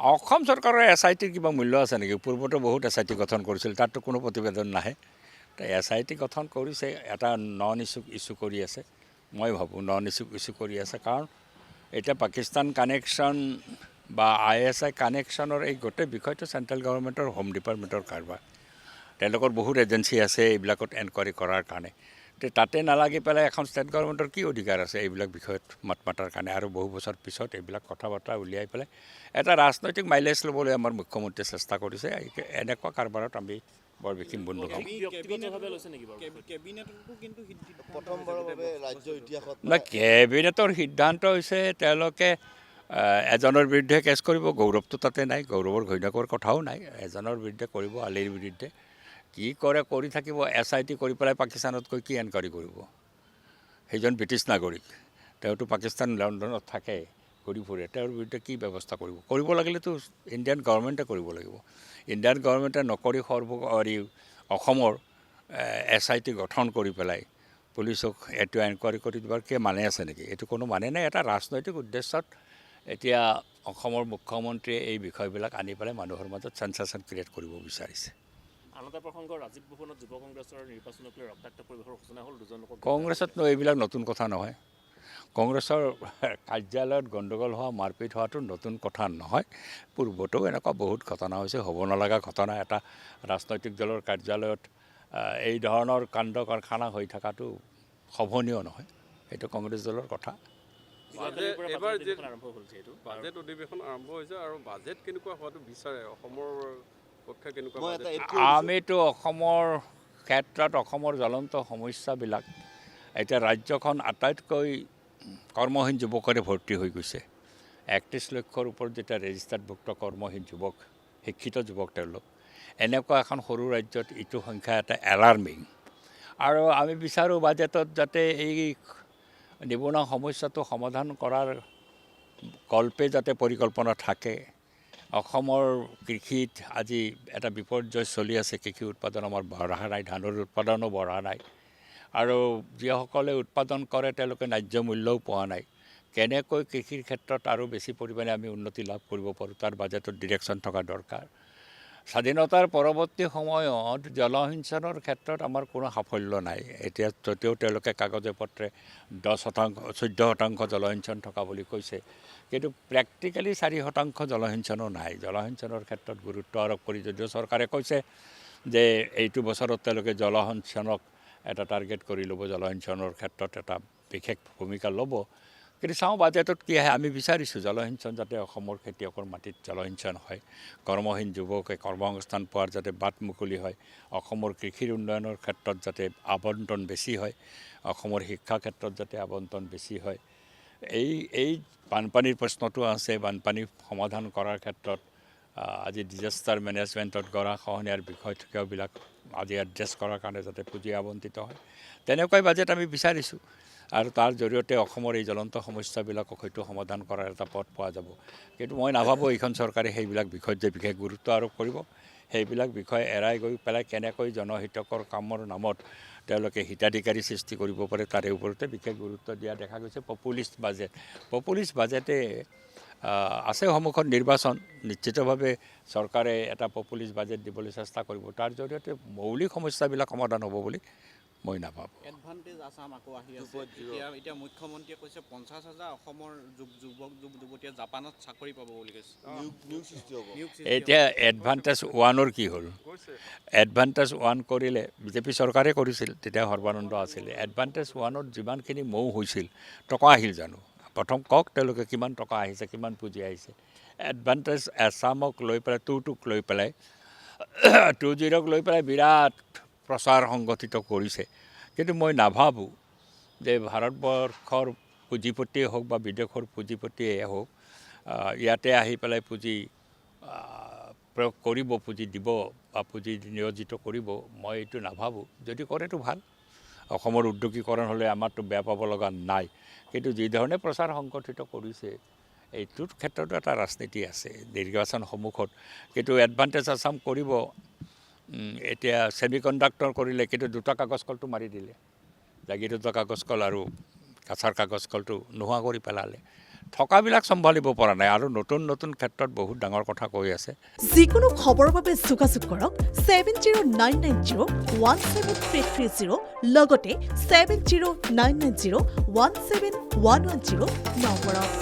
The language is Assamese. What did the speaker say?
অসম চৰকাৰৰ SITৰ কিবা মূল্য আছে নেকি? পূৰ্বতে বহুত SIT গঠন কৰিছিল, তাততো কোনো প্ৰতিবেদন নাহে। SIT গঠন কৰিছে, এটা নন ইছ্যু কৰি আছে। মই ভাবোঁ নন ইছ্যু কৰি আছে, কাৰণ এতিয়া পাকিস্তান কানেকশ্যন বা ISI কানেকশ্যনৰ এই গোটেই বিষয়টো চেণ্ট্ৰেল গভৰ্ণমেণ্টৰ হোম ডিপাৰ্টমেণ্টৰ কাৰবাৰ। তেওঁলোকৰ বহুত এজেঞ্চি আছে এইবিলাকত এনকুৱাৰী কৰাৰ কাৰণে। তাতে নালাগি পেলাই এখন ষ্টেট গভৰ্ণমেণ্টৰ কি অধিকাৰ আছে এইবিলাক বিষয়ত মাত মাতাৰ কাৰণে? আৰু বহু বছৰ পিছত এইবিলাক কথা বতৰা উলিয়াই পেলাই এটা ৰাজনৈতিক মাইলেজ ল'বলৈ আমাৰ মুখ্যমন্ত্ৰীয়ে চেষ্টা কৰিছে। এনেকুৱা কাৰবাৰত আমি বৰ বিশেষ বন্ধু পাওঁ। কেবিনেটৰ সিদ্ধান্ত হৈছে তেওঁলোকে এজনৰ বিৰুদ্ধে কেছ কৰিব, গৌৰৱটো তাতে নাই, গৌৰৱৰ ঘৈণীয়েকৰ কথাও নাই, এজনৰ বিৰুদ্ধে কৰিব, আলিৰ বিৰুদ্ধে। কি কৰে কৰি থাকিব, SIT কৰি পেলাই পাকিস্তানত গৈ কি এনকুৱাৰী কৰিব? সেইজন ব্ৰিটিছ নাগৰিক, তেওঁতো পাকিস্তান লণ্ডনত থাকে, ঘূৰি ফুৰে, তেওঁৰ বিৰুদ্ধে কি ব্যৱস্থা কৰিব? কৰিব লাগিলেতো ইণ্ডিয়ান গভৰ্ণমেণ্টে কৰিব লাগিব। ইণ্ডিয়ান গভৰ্ণমেণ্টে নকৰি অসমৰ SIT গঠন কৰি পেলাই পুলিচক এইটো এনকুৱাৰী কৰি দিবৰ কি মানে আছে নেকি? এইটো কোনো মানে নাই। এটা ৰাজনৈতিক উদ্দেশ্যত এতিয়া অসমৰ মুখ্যমন্ত্ৰীয়ে এই বিষয়বিলাক আনি পেলাই মানুহৰ মাজত চেনচেশ্যন ক্ৰিয়েট কৰিব বিচাৰিছে। আন এটা প্ৰসংগ, ৰাজীৱ ভৱনত যুৱ কংগ্ৰেছৰ নিৰ্বাচনক লৈ ৰক্তাক্ত পৰিৱেশৰ সূচনা হ'ল। দুজন লোকক কংগ্ৰেছতনো এইবিলাক নতুন কথা নহয়। কংগ্ৰেছৰ কাৰ্যালয়ত গণ্ডগোল হোৱা, মাৰপিট হোৱাটো নতুন কথা নহয়। পূৰ্বতেও এনেকুৱা বহুত ঘটনা হৈছে, হ'ব নলগা ঘটনা। এটা ৰাজনৈতিক দলৰ কাৰ্যালয়ত এই ধৰণৰ কাণ্ড কাৰখানা হৈ থকাটো শোভনীয় নহয়। এইটো কংগ্ৰেছ দলৰ কথা। বাজেট অধিৱেশন আৰম্ভ হৈছে আৰু বাজেট কেনেকুৱা হোৱাটো বিচাৰে অসমৰ পক্ষে? কেনেকুৱা আমিতো অসমৰ ক্ষেত্ৰত অসমৰ জ্বলন্ত সমস্যাবিলাক, এতিয়া ৰাজ্যখন আটাইতকৈ কৰ্মহীন যুৱকেৰে ভৰ্তি হৈ গৈছে। 31 লক্ষৰ ওপৰত যেতিয়া ৰেজিষ্টাৰ্ডভুক্ত কৰ্মহীন যুৱক, শিক্ষিত যুৱক তেওঁলোক, এনেকুৱা এখন সৰু ৰাজ্যত ইটো সংখ্যা এটা এলাৰ্মিং। আৰু আমি বিচাৰোঁ বাজেটত যাতে এই নিবনুৱা সমস্যাটো সমাধান কৰাৰ কল্পে যাতে পৰিকল্পনা থাকে। অসমৰ কৃষিত আজি এটা বিপৰ্যয় চলি আছে, কৃষি উৎপাদন আমাৰ বঢ়া নাই, ধানৰ উৎপাদনো বঢ়া নাই। আৰু যিসকলে উৎপাদন কৰে তেওঁলোকে ন্যায্য মূল্যও পোৱা নাই। কেনেকৈ কৃষিৰ ক্ষেত্ৰত আৰু বেছি পৰিমাণে আমি উন্নতি লাভ কৰিব পাৰোঁ, তাৰ বাজেটত ডিৰেকশ্যন থকা দৰকাৰ। স্বাধীনতাৰ পৰৱৰ্তী সময়ত জলসিঞ্চনৰ ক্ষেত্ৰত আমাৰ কোনো সাফল্য নাই। এতিয়া যদিও তেওঁলোকে কাগজে পত্ৰে 14% জলসিঞ্চন থকা বুলি কৈছে, কিন্তু প্ৰেক্টিকেলি 4% জলসিঞ্চনো নাই। জলসিঞ্চনৰ ক্ষেত্ৰত গুৰুত্ব আৰোপ কৰি যদিও চৰকাৰে কৈছে যে এইটো বছৰত তেওঁলোকে জলসিঞ্চনক এটা টাৰ্গেট কৰি ল'ব, জলসিঞ্চনৰ ক্ষেত্ৰত এটা বিশেষ ভূমিকা ল'ব। কিন্তু চাওঁ বাজেটত কি আহে। আমি বিচাৰিছোঁ জলসিঞ্চন যাতে অসমৰ খেতিয়কৰ মাটিত জলসিঞ্চন হয়, কৰ্মহীন যুৱকে কৰ্মসংস্থান পোৱাৰ যাতে বাট মুকলি হয়, অসমৰ কৃষিৰ উন্নয়নৰ ক্ষেত্ৰত যাতে আবণ্টন বেছি হয়, অসমৰ শিক্ষা ক্ষেত্ৰত যাতে আবণ্টন বেছি হয়। এই বানপানীৰ প্ৰশ্নটো আছে। বানপানী সমাধান কৰাৰ ক্ষেত্ৰত আজি ডিজাষ্টাৰ মেনেজমেণ্টত গৰাখহনীয়াৰ বিষয়বিলাক আজি এড্ৰেছ কৰাৰ কাৰণে যাতে পুঁজি আবণ্টিত হয়, তেনেকুৱাই বাজেট আমি বিচাৰিছোঁ। আৰু তাৰ জৰিয়তে অসমৰ এই জ্বলন্ত সমস্যাবিলাকক হয়তো সমাধান কৰাৰ এটা পথ পোৱা যাব। কিন্তু মই নাভাবোঁ এইখন চৰকাৰে সেইবিলাক বিষয়ত যে বিশেষ গুৰুত্ব আৰোপ কৰিব। সেইবিলাক বিষয় এৰাই গৈ পেলাই কেনেকৈ জনহিতকৰ কামৰ নামত তেওঁলোকে হিতাধিকাৰী সৃষ্টি কৰিব পাৰে তাৰে ওপৰতে বিশেষ গুৰুত্ব দিয়া দেখা গৈছে। পপুলিষ্ট বাজেটে আছে সন্মুখত নিৰ্বাচন, নিশ্চিতভাৱে চৰকাৰে এটা পপুলিষ্ট বাজেট দিবলৈ চেষ্টা কৰিব। তাৰ জৰিয়তে মৌলিক সমস্যাবিলাক সমাধান হ'ব বুলি মই নাভাবোঁ। এডভান্টেজ আছাম আকৌ আহি আছে। এতিয়া মুখ্যমন্ত্ৰীয়ে কৈছে 50,000 অসমৰ যুৱক যুৱতীয়ে জাপানত চাকৰি পাব বুলি কৈছে। এতিয়া এডভান্টেজ 1ৰ কি হ'ল? এডভান্টেজ 1 কৰিলে বিজেপি চৰকাৰে কৰিছিল, তেতিয়া সৰ্বানন্দ আছিলে। এডভান্টেজ 1ত যিমানখিনি মৌ হৈছিল, টকা আহিল জানো? প্ৰথম কওক তেওঁলোকে কিমান টকা আহিছে, কিমান পুঁজি আহিছে। এডভান্টেজ আছামক লৈ পেলাই 2টোক লৈ পেলাই 20ক লৈ পেলাই বিৰাট প্ৰচাৰ সংগঠিত কৰিছে। কিন্তু মই নাভাবোঁ যে ভাৰতবৰ্ষৰ পুঁজিপতিয়ে হওক বা বিদেশৰ পুঁজিপতিয়ে হওক ইয়াতে আহি পেলাই পুঁজি প্ৰয়োগ কৰিব, পুঁজি দিব বা পুঁজি নিয়োজিত কৰিব, মই এইটো নাভাবোঁ। যদি কৰেতো ভাল। অসমৰ উদ্যোগীকৰণ হ'লে আমাৰতো বেয়া পাব লগা নাই। কিন্তু যিধৰণে প্ৰচাৰ সংগঠিত কৰিছে, এইটোৰ ক্ষেত্ৰতো এটা ৰাজনীতি আছে নিৰ্বাচন সন্মুখত। কিন্তু এডভান্টেজ আছাম কৰিব। এতিয়া ছেমি কণ্ডাক্টৰ কৰিলে, কিন্তু 2টা কাগজ কলটো মাৰি দিলে। জাগিৰোডৰ কাগজ কল আৰু কাছাৰ কাগজ কলটো নোহোৱা কৰি পেলালে। থকাবিলাক চম্ভালিব পৰা নাই আৰু নতুন নতুন ক্ষেত্ৰত বহুত ডাঙৰ কথা কৈ আছে। যিকোনো খবৰৰ বাবে যোগাযোগ কৰক 7099017330 লগতে 7099017110 নম্বৰত।